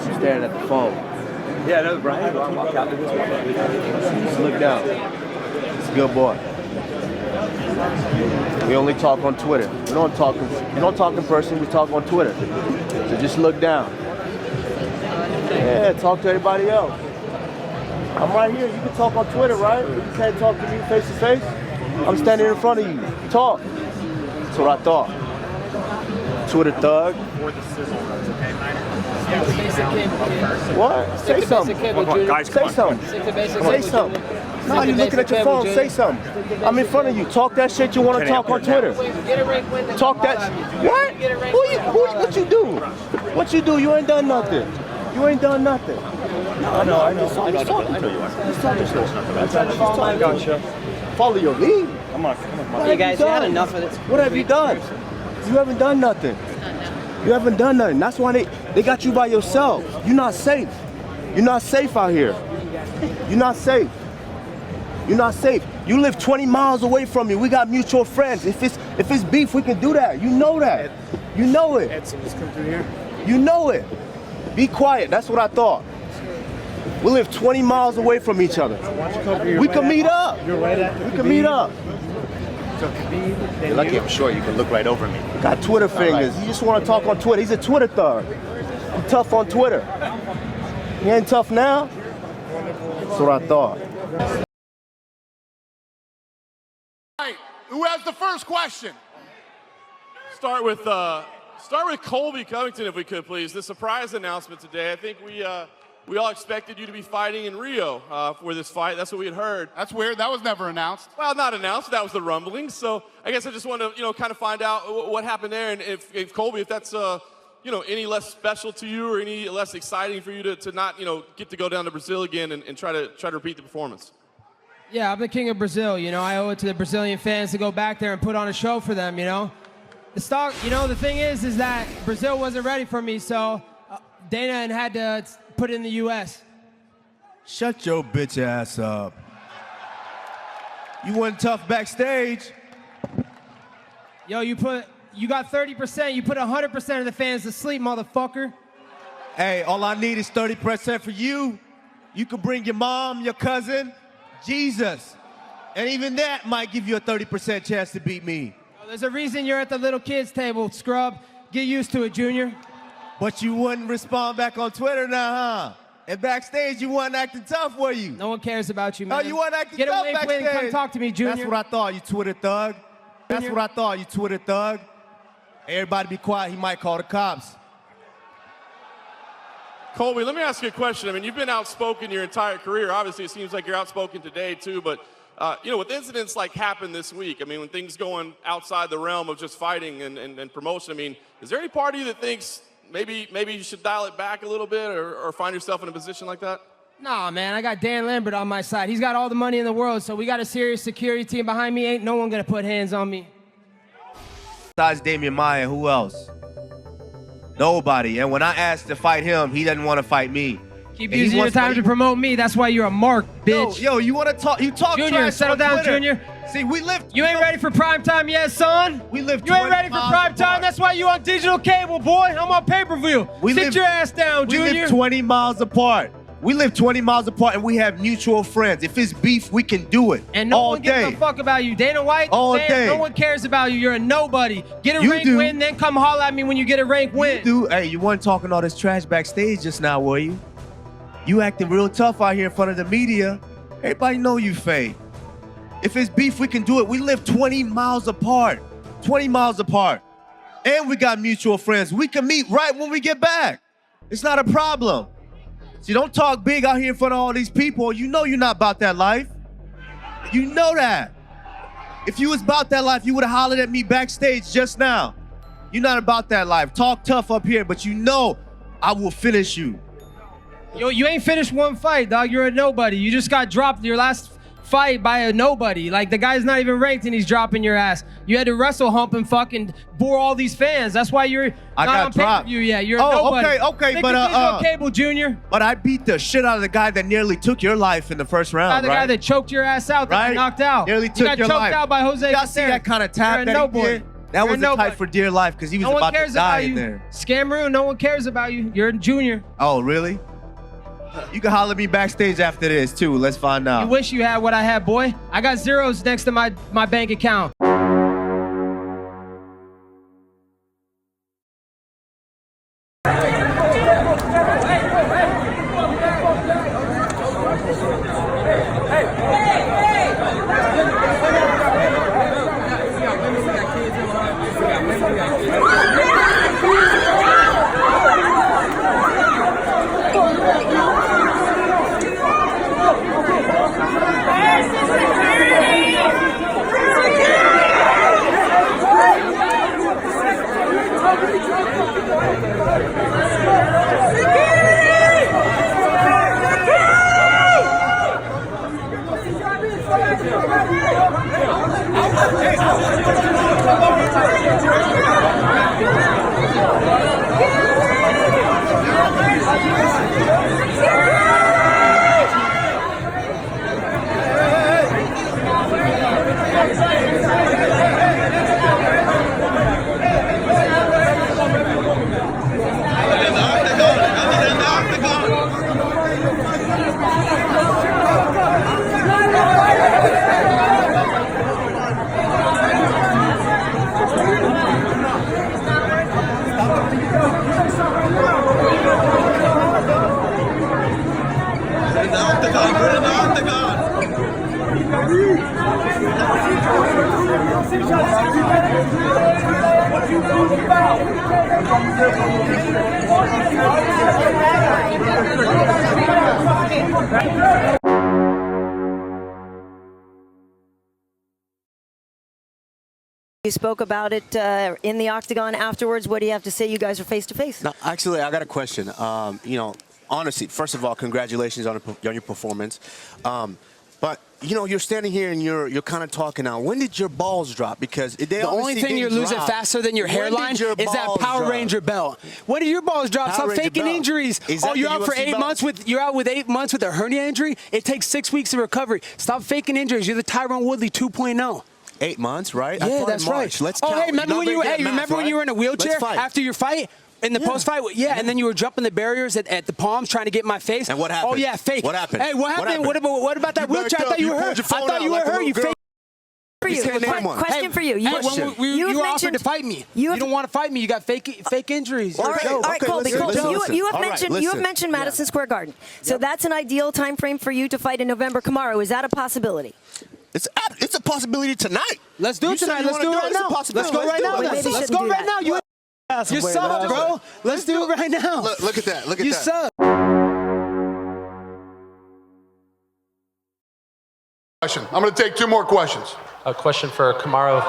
She's staring at the phone. Yeah, no, Brian. I'll walk out to this one. Just look down. It's a good boy. We only talk on Twitter. We don't talk in person, we talk on Twitter. So just look down. Yeah, talk to everybody else. I'm right here. You can talk on Twitter, right? You can't talk to me face to face. I'm standing in front of you. Talk. That's what I thought. Twitter thug. What? Say something. Say something. Say something. No, you're looking at your phone. Say something. I'm in front of you. Talk that shit you want to talk on Twitter. Talk that. What? What you do? What you do? You ain't done nothing. You ain't done nothing. I know. I know you are. I gotcha. Follow your lead. Come on. Hey guys, you had enough of this. What have you done? You haven't done nothing. You haven't done nothing. That's why they got you by yourself. You're not safe. You're not safe out here. You're not safe. You're not safe. You live 20 miles away from me. We got mutual friends. If it's beef, we can do that. You know that. You know it. Let's come through here. You know it. Be quiet. That's what I thought. We live 20 miles away from each other. We can meet up. You're right at We can meet up. You're lucky I'm short. You can look right over me. Got Twitter fingers. You just want to talk on Twitter. He's a Twitter thug. He's tough on Twitter. He ain't tough now? That's what I thought. All right, who has the first question? Start with Colby Covington, if we could, please. The surprise announcement today. I think we all expected you to be fighting in Rio for this fight. That's what we had heard. That's weird. That was never announced. Well, not announced. That was the rumblings. So I guess I just wanted to, kind of find out what happened there, and if Colby, if that's any less special to you or any less exciting for you to not, get to go down to Brazil again and try to repeat the performance. Yeah, I'm the king of Brazil. I owe it to the Brazilian fans to go back there and put on a show for them. The thing is that Brazil wasn't ready for me, so Dana had to put it in the U.S. Shut your bitch ass up. You wasn't tough backstage. Yo, you got 30%. You put 100% of the fans to sleep, motherfucker. Hey, all I need is 30% for you. You can bring your mom, your cousin, Jesus. And even that might give you a 30% chance to beat me. There's a reason you're at the little kids table, scrub. Get used to it, Junior. But you wouldn't respond back on Twitter now, huh? And backstage, you wasn't acting tough, were you? No one cares about you, man. Oh, you wasn't acting Get tough away, backstage. Come talk to me, Junior. That's what I thought, you Twitter thug. That's what I thought, you Twitter thug. Everybody be quiet, he might call the cops. Colby, let me ask you a question. I mean, you've been outspoken your entire career. Obviously, it seems like you're outspoken today, too. But, with incidents like happened this week, I mean, when things going outside the realm of just fighting and promotion, I mean, is there any part of you that thinks maybe you should dial it back a little bit or find yourself in a position like that? Nah, man, I got Dan Lambert on my side. He's got all the money in the world, so we got a serious security team behind me. Ain't no one gonna put hands on me. Besides Damian Maya, who else? Nobody. And when I asked to fight him, he doesn't want to fight me. Keep using your time to promote me. That's why you're a mark, bitch. Yo, you want to talk? You talk Junior, trash settle on down, Twitter. Junior. See, we live. You ain't ready for prime time yet, son. We live. You ain't ready for prime time. That's why you on digital cable, boy. I'm on pay-per-view. Sit your ass down, Junior. We live 20 miles apart. We live 20 miles apart, and we have mutual friends. If it's beef, we can do it. And no all one day. gives a fuck about you. Dana White, all day. No one cares about you. You're a nobody. Get a rank win, then come holler at me when you get a rank win. You do. Hey, you weren't talking all this trash backstage just now, were you? You acting real tough out here in front of the media. Everybody know you fake. If it's beef, we can do it. We live 20 miles apart. 20 miles apart. And we got mutual friends. We can meet right when we get back. It's not a problem. See, don't talk big out here in front of all these people. You know you're not about that life. You know that. If you was about that life, you would have hollered at me backstage just now. You're not about that life. Talk tough up here, but you know I will finish you. Yo, you ain't finished one fight, dog. You're a nobody. You just got dropped your last fight by a nobody. Like, the guy's not even ranked and he's dropping your ass. You had to wrestle hump and fucking bore all these fans. That's why you're not on pay-per-view yet. You're a nobody. Okay, but cable, Junior. But I beat the shit out of the guy that nearly took your life in the first round, The guy that choked your ass out, that got knocked out. Nearly took your life. You got choked out by Jose. Y'all see that kind of tap that he did? That You're was a nobody. fight for dear life because he was No one about cares to die about in you. there. Scammeroo, no one cares about you. You're a junior. Oh, really? You can holler at me backstage after this, too. Let's find out. You wish you had what I had, boy. I got zeros next to my bank account. You spoke about it in the octagon afterwards. What do you have to say? You guys are face to face. No, actually, I got a question. You know, honestly, first of all, congratulations on your performance. But you know, you're standing here and you're kind of talking now. When did your balls drop? Because the only thing you're losing faster than your hairline is that Power Ranger belt. When did your balls drop? Stop faking injuries. Oh, you're out for 8 months with out 8 months with a hernia injury. It takes 6 weeks of recovery. Stop faking injuries. You're the Tyron Woodley 2.0. 8 months, right? Yeah, that's right. Let's count. Hey, remember when you were in a wheelchair after your fight? In the post-fight, and then you were jumping the barriers at the palms trying to get in my face. And what happened? Oh yeah, fake. What happened? Hey, what happened? What about that wheelchair? I thought you were hurt. I thought you were hurt. You fake. Question for you. You offered to fight me. You don't want to fight me. You got fake injuries. All right, Colby. You have mentioned Madison Square Garden. So that's an ideal time frame for you to fight in November. Kamaru, is that a possibility? It's a possibility tonight. Let's do it tonight. Let's do it right now. Let's go right now. Let's go right now. You suck, bro. Let's do it right now. Look at that. Look at that. You suck. I'm going to take 2 more questions. A question for Kamaru.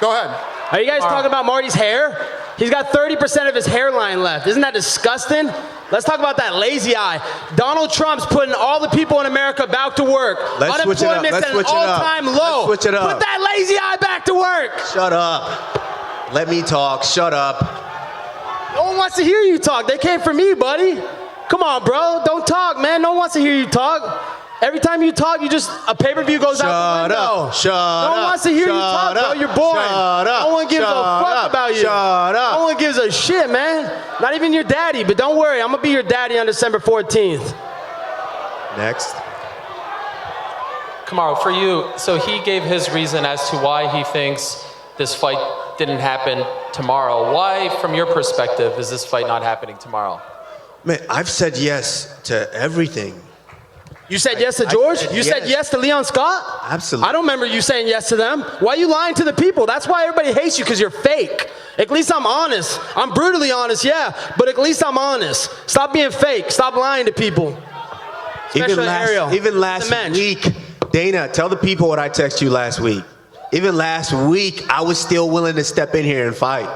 Go ahead. Are you guys talking about Marty's hair? He's got 30% of his hairline left. Isn't that disgusting? Let's talk about that lazy eye. Donald Trump's putting all the people in America back to work. Unemployment's at an all-time low. Let's switch it up. Put that lazy eye back to work. Shut up. Let me talk. Shut up. No one wants to hear you talk. They came for me, buddy. Come on, bro. Don't talk, man. No one wants to hear you talk. Every time you talk, a pay-per-view goes out the window. No one wants to hear you talk, bro. You're boring. No one gives a fuck about you. No one gives a shit, man. Not even your daddy, but don't worry. I'm going to be your daddy on December 14th. Next. Kamaru, for you, so he gave his reason as to why he thinks this fight didn't happen tomorrow. Why, from your perspective, is this fight not happening tomorrow? Man, I've said yes to everything. You said yes to George? You said yes to Leon Scott? Absolutely. I don't remember you saying yes to them. Why are you lying to the people? That's why everybody hates you, because you're fake. At least I'm honest. I'm brutally honest, yeah, but at least I'm honest. Stop being fake. Stop lying to people. Even last week, Dana, tell the people what I texted you last week. Even last week, I was still willing to step in here and fight.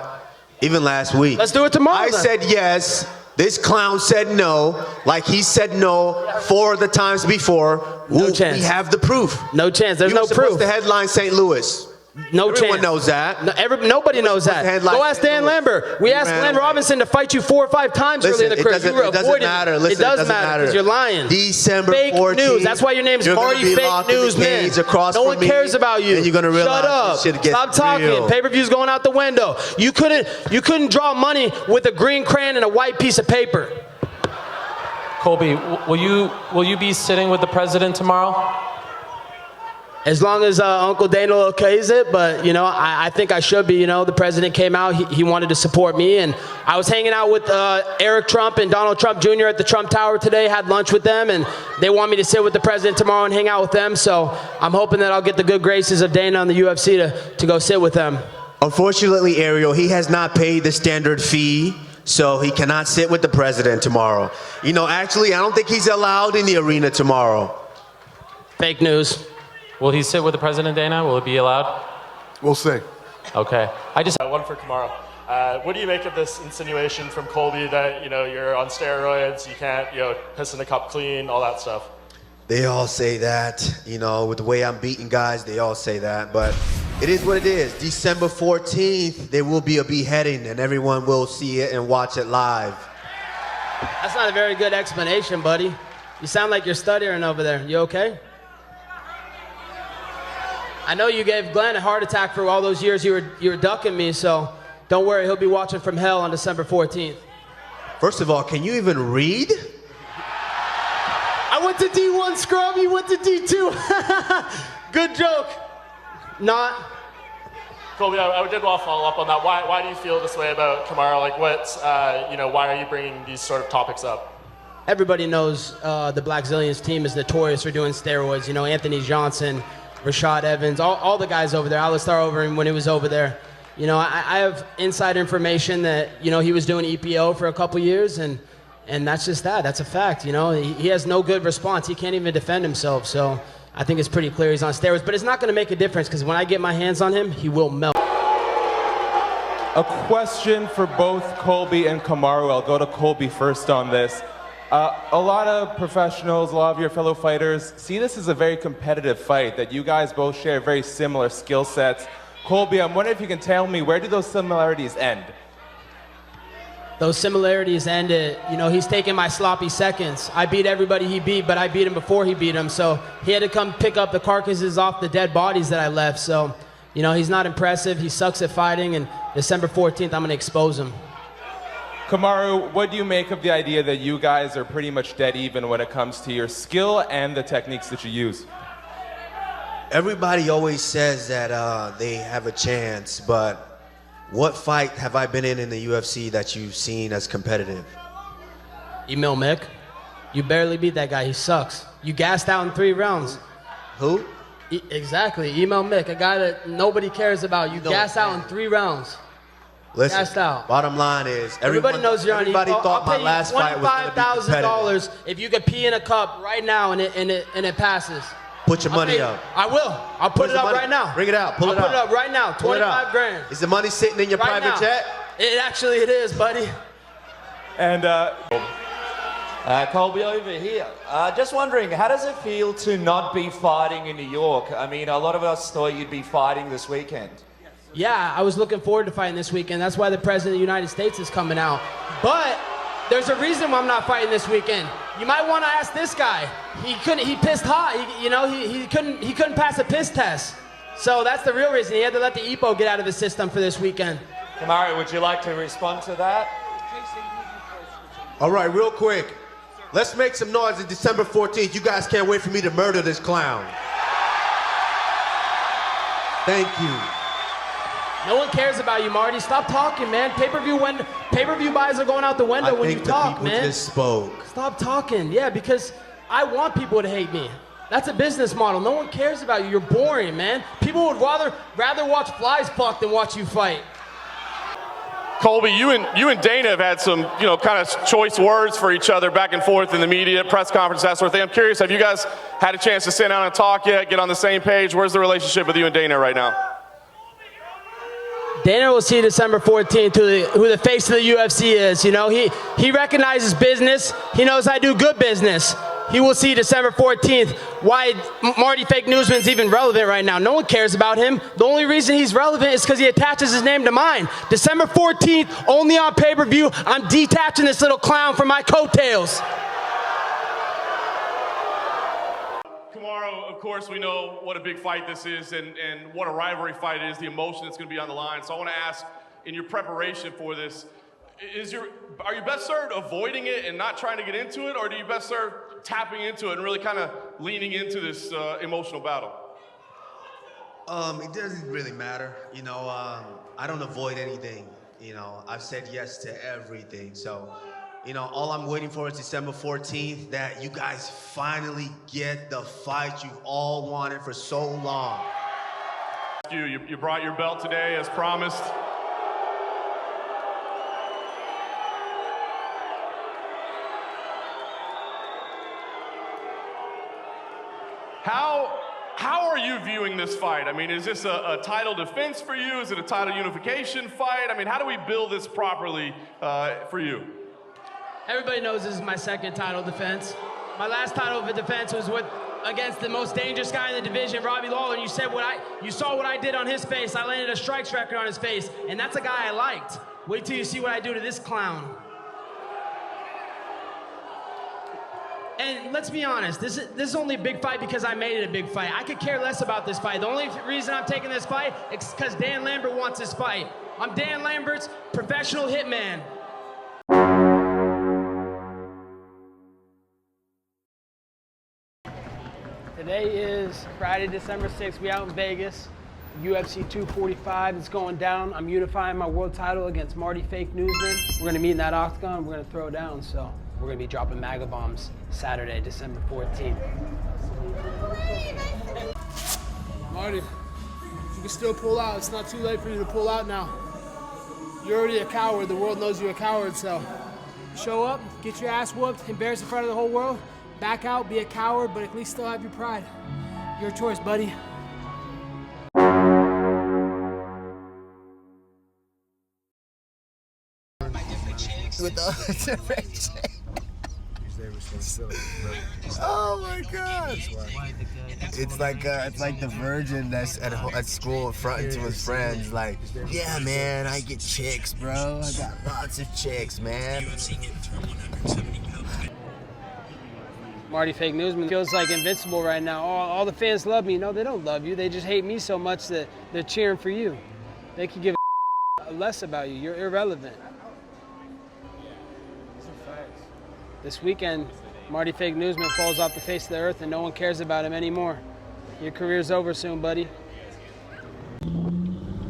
Even last week. Let's do it tomorrow. I said yes. This clown said no, like he said no 4 of the times before. No chance. We have the proof. No chance. There's no proof. You were supposed to headline St. Louis. No Everyone chance. knows that. Nobody knows that. Go ask Dan Lambert. We asked Glenn Robinson to fight you 4 or 5 times earlier in the career. You were avoiding it. Listen, it doesn't matter because you're lying. December fake 14th. News. That's why your name's Marty Fake News, man. No one cares about you. And you're gonna realize Shut up. Shit gets Stop talking. real. Pay-per-view's going out the window. You couldn't draw money with a green crayon and a white piece of paper. Colby, will you be sitting with the president tomorrow? As long as Uncle Dana okays it, but you know, I think I should be. You know, the president came out, he wanted to support me, and I was hanging out with Eric Trump and Donald Trump Jr. at the Trump Tower today, had lunch with them, and they want me to sit with the president tomorrow and hang out with them, so I'm hoping that I'll get the good graces of Dana and the UFC to go sit with them. Unfortunately, Ariel, he has not paid the standard fee, so he cannot sit with the president tomorrow. You know, actually, I don't think he's allowed in the arena tomorrow. Fake news. Will he sit with the president, Dana? Will it be allowed? We'll see. Okay. I just one for Kamaru. What do you make of this insinuation from Colby that, you know, you're on steroids, you can't, you know, piss in a cup clean, all that stuff? They all say that, you know, with the way I'm beating guys, they all say that, but it is what it is. December 14th, there will be a beheading and everyone will see it and watch it live. That's not a very good explanation, buddy. You sound like you're stuttering over there. You okay? I know you gave Glenn a heart attack for all those years you were ducking me, so don't worry, he'll be watching from hell on December 14th. First of all, can you even read? I went to D1 scrub, you went to D2. Good joke. Not. Colby, I did want to follow up on that. Why do you feel this way about Kamaru? Like, you know, why are you bringing these sort of topics up? Everybody knows the Black Zillions team is notorious for doing steroids. You know, Anthony Johnson, Rashad Evans, all the guys over there. Alistair Overeem when he was over there. You know, I have inside information that, you know, he was doing EPO for a couple years, and that's just that. That's a fact, you know. He has no good response. He can't even defend himself, so I think it's pretty clear he's on steroids. But it's not going to make a difference because when I get my hands on him, he will melt. A question for both Colby and Kamaru. I'll go to Colby first on this. A lot of professionals, a lot of your fellow fighters see this as a very competitive fight, that you guys both share very similar skill sets. Colby, I'm wondering if you can tell me, where do those similarities end? Those similarities end at, you know, he's taking my sloppy seconds. I beat everybody he beat, but I beat him before he beat him, so he had to come pick up the carcasses off the dead bodies that I left. So, you know, he's not impressive. He sucks at fighting, and December 14th, I'm going to expose him. Kamaru, what do you make of the idea that you guys are pretty much dead even when it comes to your skill and the techniques that you use? Everybody always says that they have a chance, but what fight have I been in the UFC that you've seen as competitive? Emil Mick. You barely beat that guy. He sucks. You gassed out in 3 rounds. Who? Exactly. Emil Mick, a guy that nobody cares about. You gassed out in 3 rounds. Listen, gassed out. Bottom line is, everybody knows you're on EPO. Everybody thought my last fight was going to be competitive. $25,000 if you could pee in a cup right now and it passes. Put your money up. I will. I'll put it up right now. Bring it out. Pull it up. I'll put it up right now. 25 grand. Is the money sitting in your private jet? It is, buddy. And Colby over here. Just wondering, how does it feel to not be fighting in New York? I mean, a lot of us thought you'd be fighting this weekend. Yeah, I was looking forward to fighting this weekend. That's why the President of the United States is coming out. But there's a reason why I'm not fighting this weekend. You might want to ask this guy. He pissed hot. He couldn't pass a piss test. So that's the real reason. He had to let the EPO get out of his system for this weekend. Kamaru, would you like to respond to that? All right, real quick. Let's make some noise on December 14th. You guys can't wait for me to murder this clown. Thank you. No one cares about you, Marty. Stop talking, man. Pay-per-view buys are going out the window when you talk, man. I think the people just spoke. Stop talking. Yeah, because I want people to hate me. That's a business model. No one cares about you. You're boring, man. People would rather watch flies fuck than watch you fight. Colby, you and Dana have had some, you know, kind of choice words for each other back and forth in the media, press conference, that sort of thing. I'm curious, have you guys had a chance to sit down and talk yet, get on the same page? Where's the relationship with you and Dana right now? Dana will see December 14th who the face of the UFC is. You know, he recognizes business. He knows I do good business. he will see December 14th why Marty Fake Newsman's even relevant right now. No one cares about him. The only reason he's relevant is because he attaches his name to mine. December 14th, only on pay-per-view. I'm detaching this little clown from my coattails. Of course, we know what a big fight this is and what a rivalry fight is, the emotion that's going to be on the line. So I want to ask, in your preparation for this, are you best served avoiding it and not trying to get into it, or do you best serve tapping into it and really kind of leaning into this emotional battle? It doesn't really matter. You know, I don't avoid anything. You know, I've said yes to everything. So, you know, all I'm waiting for is December 14th, that you guys finally get the fight you've all wanted for so long. You brought your belt today as promised. How are you viewing this fight? I mean, is this a title defense for you? Is it a title unification fight? I mean, how do we build this properly for you? Everybody knows this is my second title defense. My last title of defense was against the most dangerous guy in the division, Robbie Lawler, and you saw what I did on his face. I landed a strikes record on his face, and that's a guy I liked. Wait till you see what I do to this clown. And let's be honest, this is only a big fight because I made it a big fight. I could care less about this fight. The only reason I'm taking this fight is because Dan Lambert wants this fight. I'm Dan Lambert's professional hitman. Today is Friday, December 6th. We out in Vegas. UFC 245 is going down. I'm unifying my world title against Marty Fake Newsman. We're gonna meet in that octagon. We're gonna throw down. So we're gonna be dropping MAGA bombs Saturday, December 14th. Marty, you can still pull out. It's not too late for you to pull out now. You're already a coward. The world knows you're a coward. So show up, get your ass whooped, embarrass in front of the whole world. Back out, be a coward, but at least still have your pride. Your choice, buddy. With the different oh my God! It's like the virgin that's at school fronting to his friends, like, yeah, man, I get chicks, bro. I got lots of chicks, man. Marty Fake Newsman feels like invincible right now. All the fans love me. No, they don't love you. They just hate me so much that they're cheering for you. They could give a less about you. You're irrelevant. This weekend, Marty Fake Newsman falls off the face of the earth and no one cares about him anymore. Your career's over soon, buddy.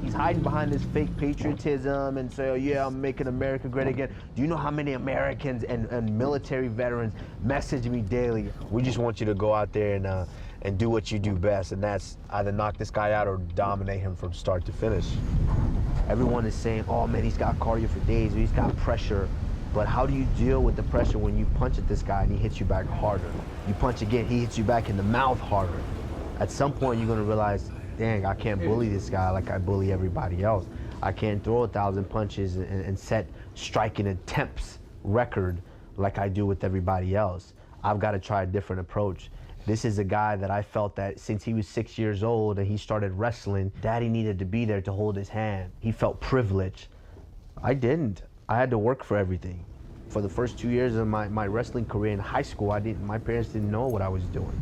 He's hiding behind this fake patriotism and say, oh yeah, I'm making America great again. Do you know how many Americans and military veterans message me daily? We just want you to go out there and do what you do best, and that's either knock this guy out or dominate him from start to finish. Everyone is saying, oh man, he's got cardio for days, or he's got pressure. But how do you deal with the pressure when you punch at this guy and he hits you back harder? You punch again, he hits you back in the mouth harder. At some point, you're gonna realize, dang, I can't bully this guy like I bully everybody else. I can't throw 1,000 punches and set striking attempts record like I do with everybody else. I've got to try a different approach. This is a guy that I felt that since he was 6 years old and he started wrestling, Daddy needed to be there to hold his hand. He felt privileged. I didn't. I had to work for everything. For the first 2 years of my wrestling career in high school, my parents didn't know what I was doing.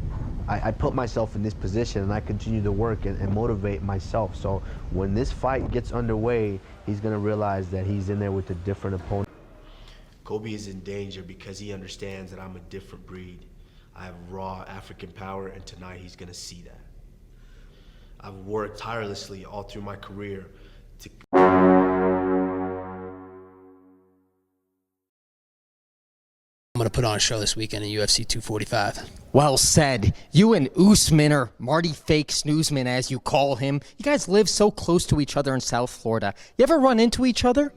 I put myself in this position and I continue to work and motivate myself. So when this fight gets underway, he's gonna realize that he's in there with a different opponent. Colby is in danger because he understands that I'm a different breed. I have raw African power, and tonight he's gonna see that. I've worked tirelessly all through my career to I'm going to put on a show this weekend in UFC 245. Well said. You and Usman, or Marty Fake Newsman as you call him, you guys live so close to each other in South Florida. You ever run into each other?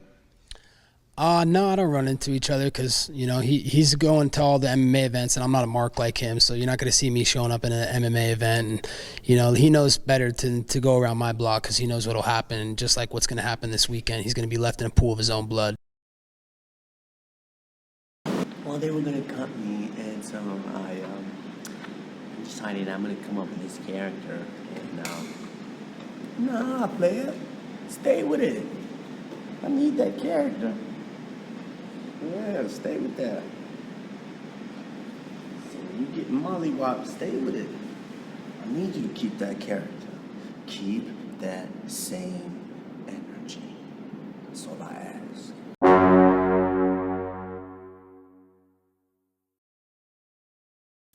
No, I don't run into each other because, you know, he's going to all the MMA events and I'm not a mark like him, so you're not going to see me showing up in an MMA event. And, you know, he knows better to go around my block because he knows what will happen. And just like what's going to happen this weekend, he's going to be left in a pool of his own blood. Well, they were gonna cut me and some of my decided I'm gonna come up with this character, and nah, player, stay with it. I need that character. Yeah, stay with that. So when you get mollywopped, stay with it. I need you to keep that character. Keep that same energy. That's all I ask.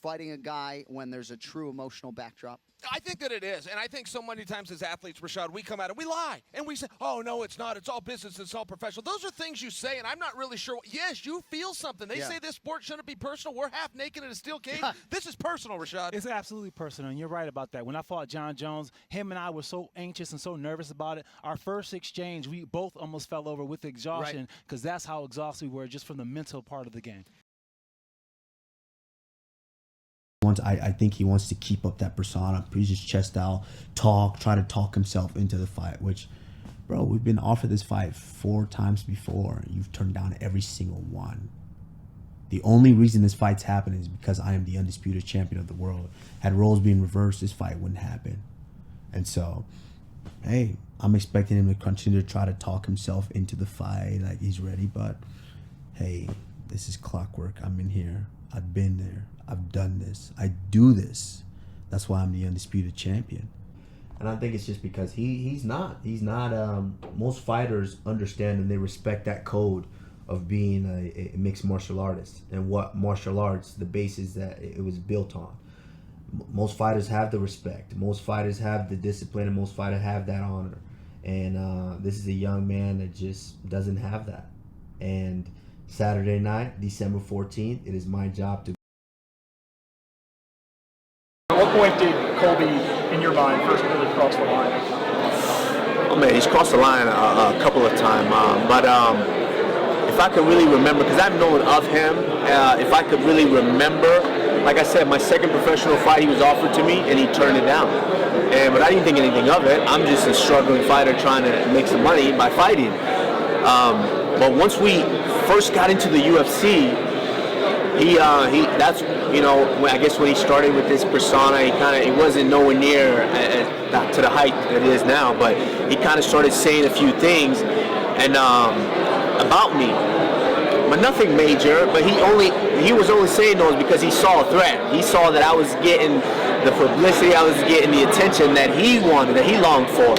Fighting a guy when there's a true emotional backdrop? I think that it is, and I think so many times as athletes, Rashad, we come out and we lie, and we say, oh, no, it's not, it's all business, it's all professional. Those are things you say, and I'm not really sure. Yes, you feel something. They say this sport shouldn't be personal. We're half naked in a steel cage. This is personal, Rashad. It's absolutely personal, and you're right about that. When I fought John Jones, him and I were so anxious and so nervous about it. Our first exchange, we both almost fell over with exhaustion because that's how exhausted we were just from the mental part of the game. I think he wants to keep up that persona, preach his chest out, try to talk himself into the fight, which, bro, we've been offered this fight 4 times before. You've turned down every single one. The only reason this fight's happening is because I am the undisputed champion of the world. Had roles been reversed, this fight wouldn't happen. And so, hey, I'm expecting him to continue to try to talk himself into the fight, like he's ready, but hey, this is clockwork. I'm in here. I've been there. I've done this. I do this. That's why I'm the undisputed champion. And I think it's just because he's not. Most fighters understand and they respect that code of being a mixed martial artist and what martial arts, the basis that it was built on. Most fighters have the respect. Most fighters have the discipline, and most fighters have that honor. And this is a young man that just doesn't have that. And Saturday night, December 14th, it is my job to. At what point did Colby, in your mind, first really cross the line? Oh man, he's crossed the line a couple of times. But if I could really remember, because I've known of him, if I could really remember, like I said, my second professional fight, he was offered to me, and he turned it down. But I didn't think anything of it. I'm just a struggling fighter trying to make some money by fighting. But once we first got into the UFC, that's, you know, I guess when he started with this persona, he wasn't nowhere near to the height that it is now, but he kind of started saying a few things and about me, but nothing major. But he was only saying those because he saw a threat. He saw that I was getting the publicity, I was getting the attention that he wanted, that he longed for.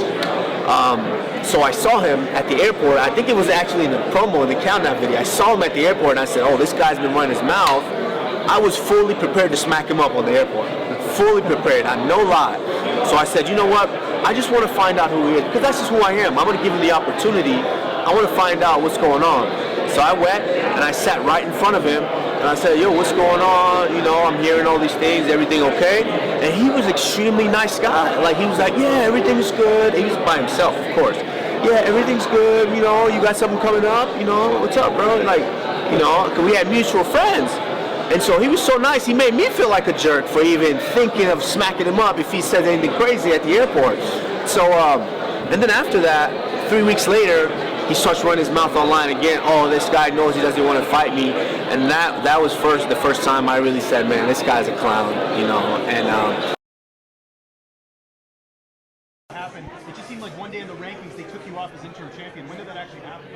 So I saw him at the airport. I think it was actually in the promo, in the countdown video. I saw him at the airport and I said, oh, this guy's been running his mouth. I was fully prepared to smack him up on the airport. Fully prepared, no lie. So I said, you know what? I just want to find out who he is, because that's just who I am. I'm going to give him the opportunity. I want to find out what's going on. So I went and I sat right in front of him and I said, yo, what's going on? You know, I'm hearing all these things, everything okay? And he was extremely nice guy. Like, he was like, yeah, everything's good. He was by himself, of course. Yeah, everything's good, you know, you got something coming up, you know, what's up, bro? Like, you know, 'cause we had mutual friends. And so he was so nice, he made me feel like a jerk for even thinking of smacking him up if he said anything crazy at the airport. So, and then after that, 3 weeks later, he starts running his mouth online again. Oh, this guy knows he doesn't want to fight me. And that was the first time I really said, man, this guy's a clown, you know, and It just seemed like one day in the rankings they took you off as interim champion. When did that actually happen?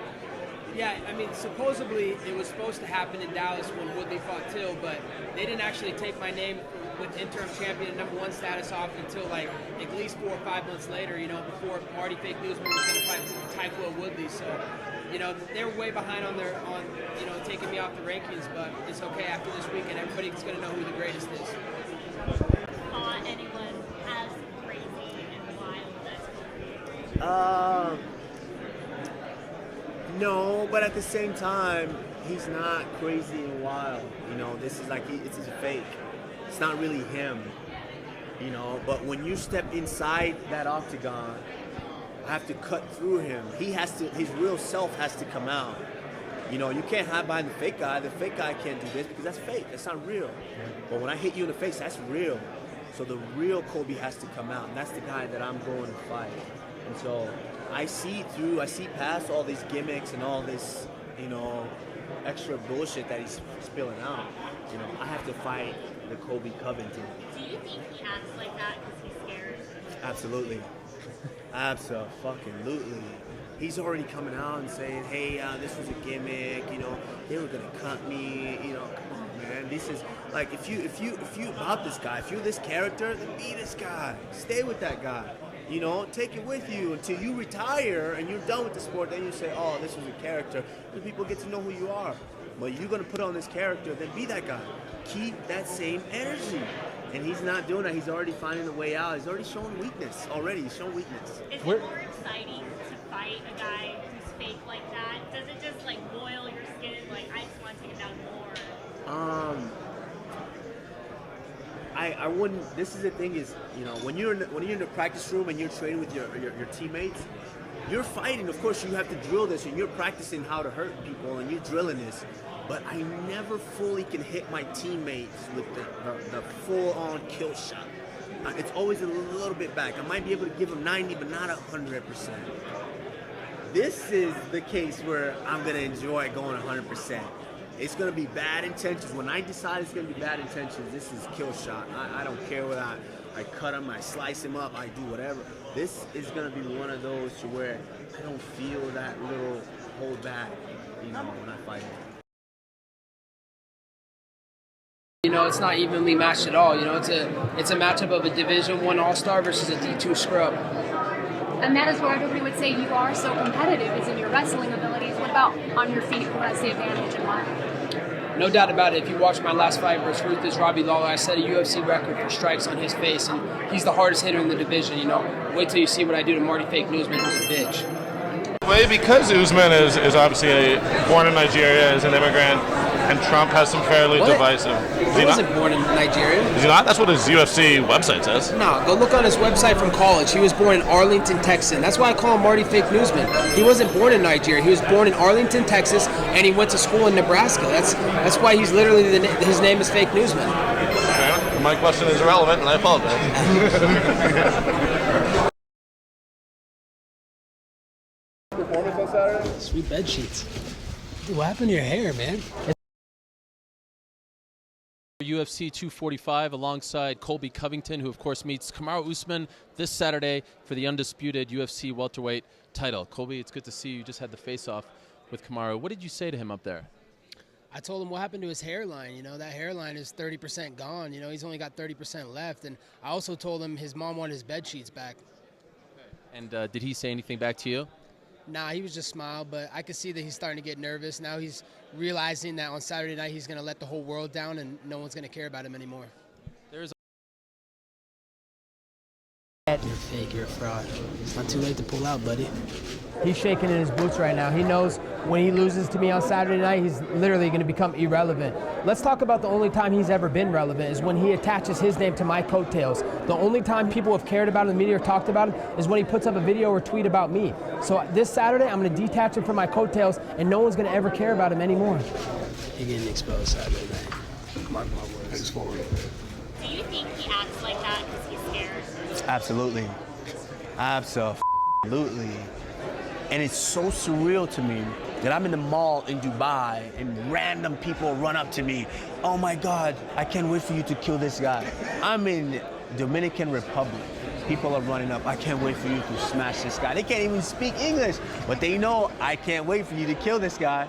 Yeah, I mean, supposedly it was supposed to happen in Dallas when Woodley fought Till, but they didn't actually take my name with interim champion #1 status off until like at least 4 or 5 months later, you know, before Marty Fake Newsman was going to fight Tyron Woodley. So, you know, they were way behind on you know, taking me off the rankings, but it's okay after this weekend. Everybody's going to know who the greatest is. Anyone as crazy and wild as no, but at the same time, he's not crazy and wild. You know, this is like, it's a fake. It's not really him, you know, but when you step inside that octagon, I have to cut through him. His real self has to come out. You know, you can't hide behind the fake guy. The fake guy can't do this because that's fake. That's not real. But when I hit you in the face, that's real. So the real Colby has to come out, and that's the guy that I'm going to fight. And so I see past all these gimmicks and all this you know, extra bullshit that he's spilling out, you know, I have to fight the Colby Covington. Do you think he acts like that because he's scared? Absolutely. Absolutely. He's already coming out and saying, hey, this was a gimmick, you know, they were gonna cut me, you know, come on, man. This is like, if you about this guy, if you're this character, then be this guy. Stay with that guy. You know, take it with you until you retire and you're done with the sport. Then you say, oh, this was a character. Then people get to know who you are. But you're gonna put on this character, then be that guy. Keep that same energy. And he's not doing that. He's already finding a way out. He's already showing weakness. He's showing weakness. Is it more exciting to fight a guy who's fake like that? Does it just like boil your skin? Like, I just want to take it down more. I wouldn't. This is the thing is, you know, when you're in the practice room and you're training with your teammates, you're fighting. Of course, you have to drill this, and you're practicing how to hurt people, and you're drilling this. But I never fully can hit my teammates with the full-on kill shot. It's always a little bit back. I might be able to give them 90, but not 100%. This is the case where I'm gonna enjoy going 100%. It's gonna be bad intentions. When I decide it's gonna be bad intentions, this is kill shot. I don't care whether I cut him, I slice him up, I do whatever. This is gonna be one of those to where I don't feel that little hold back, you know, when I fight him. You know, it's not evenly matched at all. You know, it's a matchup of a Division I All-Star versus a D2 scrub. And that is where everybody would say you are so competitive, is in your wrestling abilities. What about on your feet? Who has the advantage and why? No doubt about it. If you watch my last fight versus Ruthless Robbie Lawler, I set a UFC record for strikes on his face, and he's the hardest hitter in the division. You know, wait till you see what I do to Marty Fake Newsman, who's a bitch. Well, because Usman is obviously born in Nigeria, is an immigrant, and Trump has some fairly divisive. He wasn't born in Nigeria. Is he not? That's what his UFC website says. No, go look on his website from college. He was born in Arlington, Texas. That's why I call him Marty Fake Newsman. He wasn't born in Nigeria. He was born in Arlington, Texas, and he went to school in Nebraska. That's why he's literally his name is Fake Newsman. Okay. My question is irrelevant, and I apologize. Performance on Saturday? Sweet bed sheets. Dude, what happened to your hair, man? UFC 245 alongside Colby Covington, who of course meets Kamaru Usman this Saturday for the undisputed UFC welterweight title. Colby, it's good to see you. You just had the face-off with Kamaru. What did you say to him up there? I told him what happened to his hairline. You know, that hairline is 30% gone. You know, he's only got 30% left. And I also told him his mom wanted his bed sheets back. And did he say anything back to you? Nah, he was just smile, but I could see that he's starting to get nervous. Now he's realizing that on Saturday night he's going to let the whole world down and no one's going to care about him anymore. You're fake, you're a fraud. It's not too late to pull out, buddy. He's shaking in his boots right now. He knows when he loses to me on Saturday night, he's literally going to become irrelevant. Let's talk about the only time he's ever been relevant is when he attaches his name to my coattails. The only time people have cared about him in the media or talked about him is when he puts up a video or tweet about me. So this Saturday, I'm going to detach him from my coattails, and no one's going to ever care about him anymore. You're getting exposed Saturday night. Mark my words. Do you think he acts like that because he's scared? Absolutely. Absolutely. And it's so surreal to me that I'm in the mall in Dubai and random people run up to me. Oh my God, I can't wait for you to kill this guy. I'm in Dominican Republic. People are running up. I can't wait for you to smash this guy. They can't even speak English, but they know I can't wait for you to kill this guy.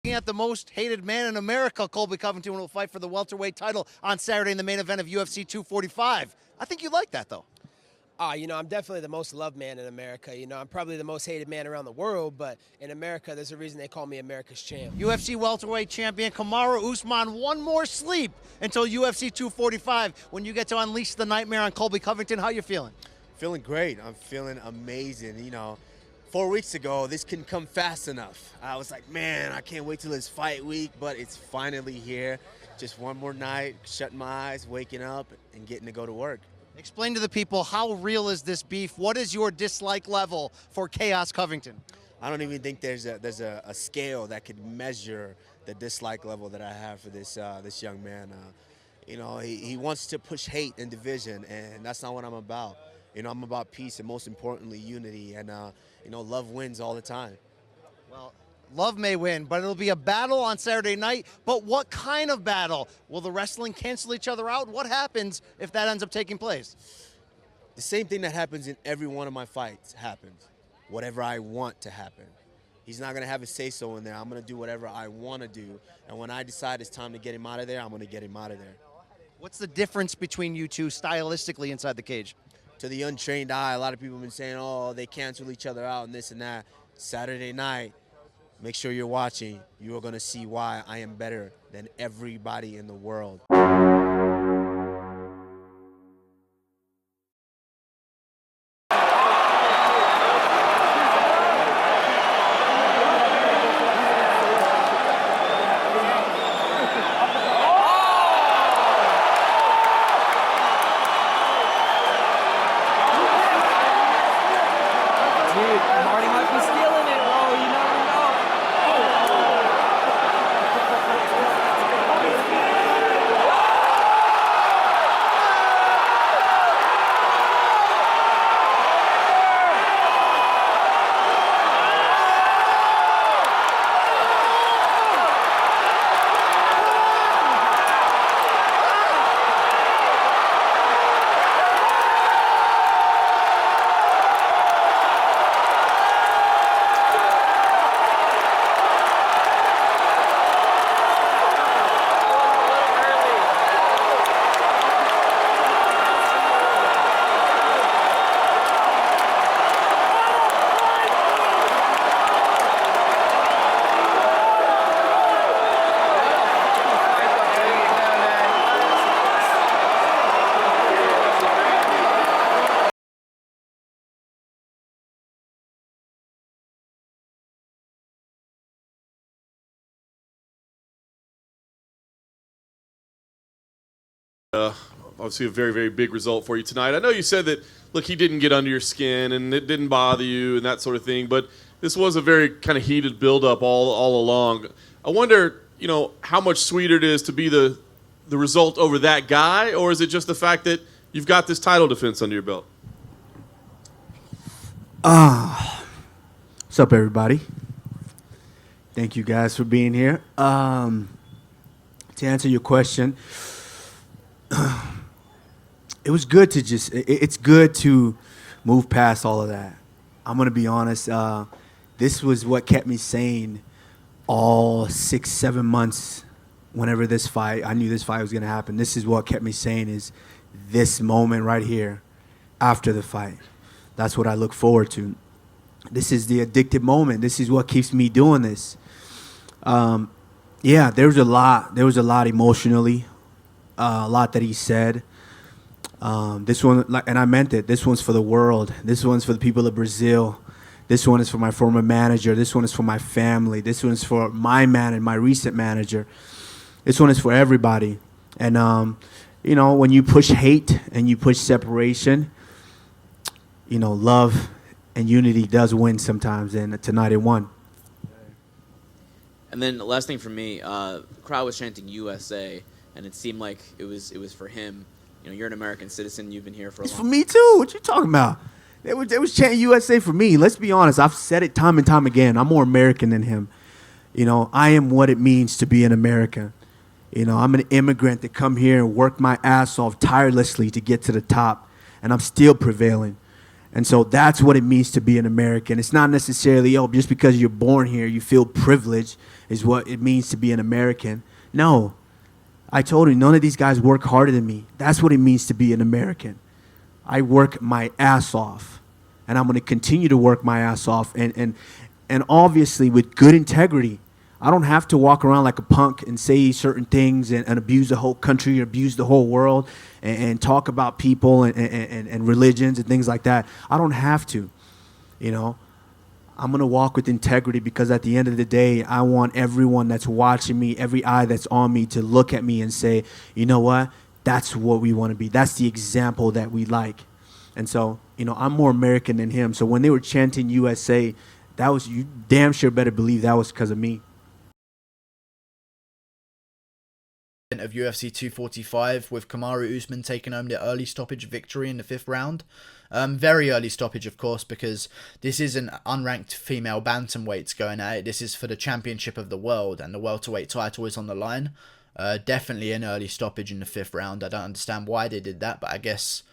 At the most hated man in America, Colby Covington will fight for the welterweight title on Saturday in the main event of UFC 245. I think you like that, though. You know, I'm definitely the most loved man in America. You know, I'm probably the most hated man around the world, but in America, there's a reason they call me America's champ. UFC welterweight champion Kamaru Usman, one more sleep until UFC 245 when you get to unleash the nightmare on Colby Covington. How you feeling? Feeling great. I'm feeling amazing. You know, 4 weeks ago, this couldn't come fast enough. I was like, man, I can't wait till it's fight week, but it's finally here. Just one more night, shutting my eyes, waking up, and getting to go to work. Explain to the people, how real is this beef? What is your dislike level for Chaos Covington? I don't even think there's a scale that could measure the dislike level that I have for this this young man. He wants to push hate and division, and that's not what I'm about. I'm about peace and, most importantly, unity, and love wins all the time. Well, love may win, but it'll be a battle on Saturday night. But what kind of battle? Will the wrestling cancel each other out? What happens if that ends up taking place? The same thing that happens in every one of my fights happens. Whatever I want to happen. He's not going to have a say-so in there. I'm going to do whatever I want to do. And when I decide it's time to get him out of there, I'm going to get him out of there. What's the difference between you two stylistically inside the cage? To the untrained eye, a lot of people have been saying, oh, they cancel each other out and this and that. Saturday night, make sure you're watching. You are going to see why I am better than everybody in the world. Obviously a very, very big result for you tonight. I know you said that, look, he didn't get under your skin and it didn't bother you and that sort of thing, but this was a very kind of heated build-up all along. I wonder, how much sweeter it is to be the result over that guy, or is it just the fact that you've got this title defense under your belt? What's up, everybody? Thank you guys for being here. To answer your question, it was good to it's good to move past all of that. I'm going to be honest. This was what kept me sane all 6-7 months whenever I knew this fight was going to happen. This is what kept me sane, is this moment right here after the fight. That's what I look forward to. This is the addictive moment. This is what keeps me doing this. Yeah, there was a lot emotionally, a lot that he said. This one, and I meant it. This one's for the world. This one's for the people of Brazil. This one is for my former manager. This one is for my family. This one is for my recent manager. This one is for everybody. And when you push hate and you push separation, love and unity does win sometimes. And tonight it won. And then the last thing for me, the crowd was chanting USA, and it seemed like it was for him. You're an American citizen. You've been here for a long time. It's for me too. What you talking about? They was chanting USA for me. Let's be honest. I've said it time and time again. I'm more American than him. I am what it means to be an American. I'm an immigrant that come here and work my ass off tirelessly to get to the top, and I'm still prevailing. And so that's what it means to be an American. It's not necessarily, just because you're born here, you feel privileged is what it means to be an American. No. I told you, none of these guys work harder than me. That's what it means to be an American. I work my ass off, and I'm going to continue to work my ass off, and obviously with good integrity. I don't have to walk around like a punk and say certain things and abuse the whole country or abuse the whole world and talk about people and religions and things like that. I don't have to, I'm going to walk with integrity, because at the end of the day, I want everyone that's watching me, every eye that's on me, to look at me and say, you know what? that's what we want to be. That's the example that we like. And so, you know, I'm more American than him. So when they were chanting USA, that was, you damn sure better believe that was because of me. Of UFC 245 with Kamaru Usman taking home the early stoppage victory in the 5th round. Very early stoppage, of course, because this is an unranked female bantamweights going at it. This is for the championship of the world, and the welterweight title is on the line. Definitely an early stoppage in the 5th round. I don't understand why they did that, but I guess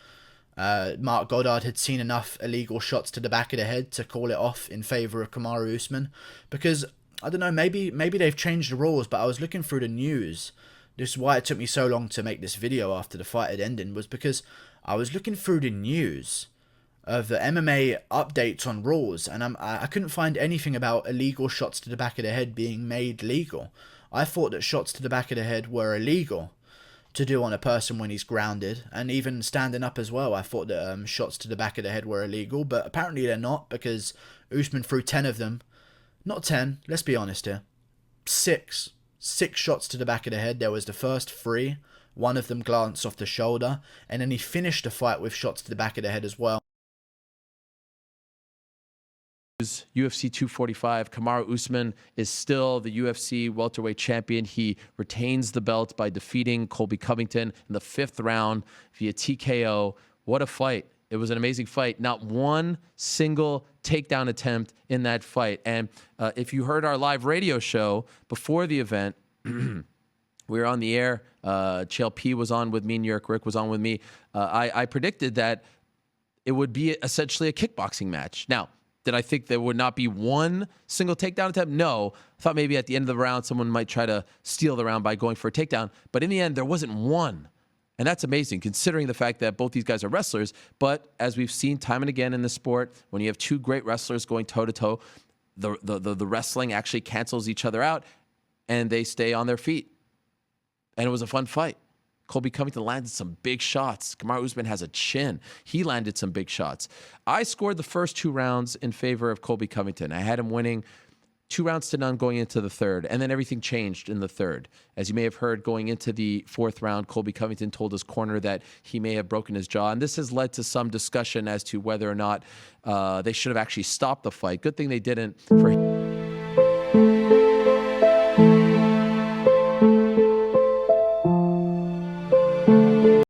Mark Goddard had seen enough illegal shots to the back of the head to call it off in favour of Kamaru Usman. Because, I don't know, maybe they've changed the rules, but I was looking through the news. This is why it took me so long to make this video after the fight had ended, was because I was looking through the news of the MMA updates on rules, and I couldn't find anything about illegal shots to the back of the head being made legal. I thought that shots to the back of the head were illegal to do on a person when he's grounded, and even standing up as well. I thought that shots to the back of the head were illegal, but apparently they're not, because Usman threw 10 of them. Not 10, let's be honest here. 6 shots to the back of the head. There was the first 3. One of them glanced off the shoulder, and then he finished the fight with shots to the back of the head as well. UFC 245, Kamaru Usman is still the UFC welterweight champion. He retains the belt by defeating Colby Covington in the 5th round via TKO. What a fight. It was an amazing fight. Not one single takedown attempt in that fight. And if you heard our live radio show before the event, we were on the air. Chael P was on with me. New York Rick was on with me. I predicted that it would be essentially a kickboxing match. Now, did I think there would not be one single takedown attempt? No. I thought maybe at the end of the round, someone might try to steal the round by going for a takedown. But in the end, there wasn't one. And that's amazing, considering the fact that both these guys are wrestlers. But as we've seen time and again in the sport, when you have 2 great wrestlers going toe-to-toe, the wrestling actually cancels each other out, and they stay on their feet. And it was a fun fight. Colby Covington landed some big shots. Kamaru Usman has a chin. He landed some big shots. I scored the first 2 rounds in favor of Colby Covington. I had him winning 2-0 going into the 3rd, and then everything changed in the 3rd. As you may have heard, going into the 4th round, Colby Covington told his corner that he may have broken his jaw, and this has led to some discussion as to whether or not they should have actually stopped the fight. Good thing they didn't. For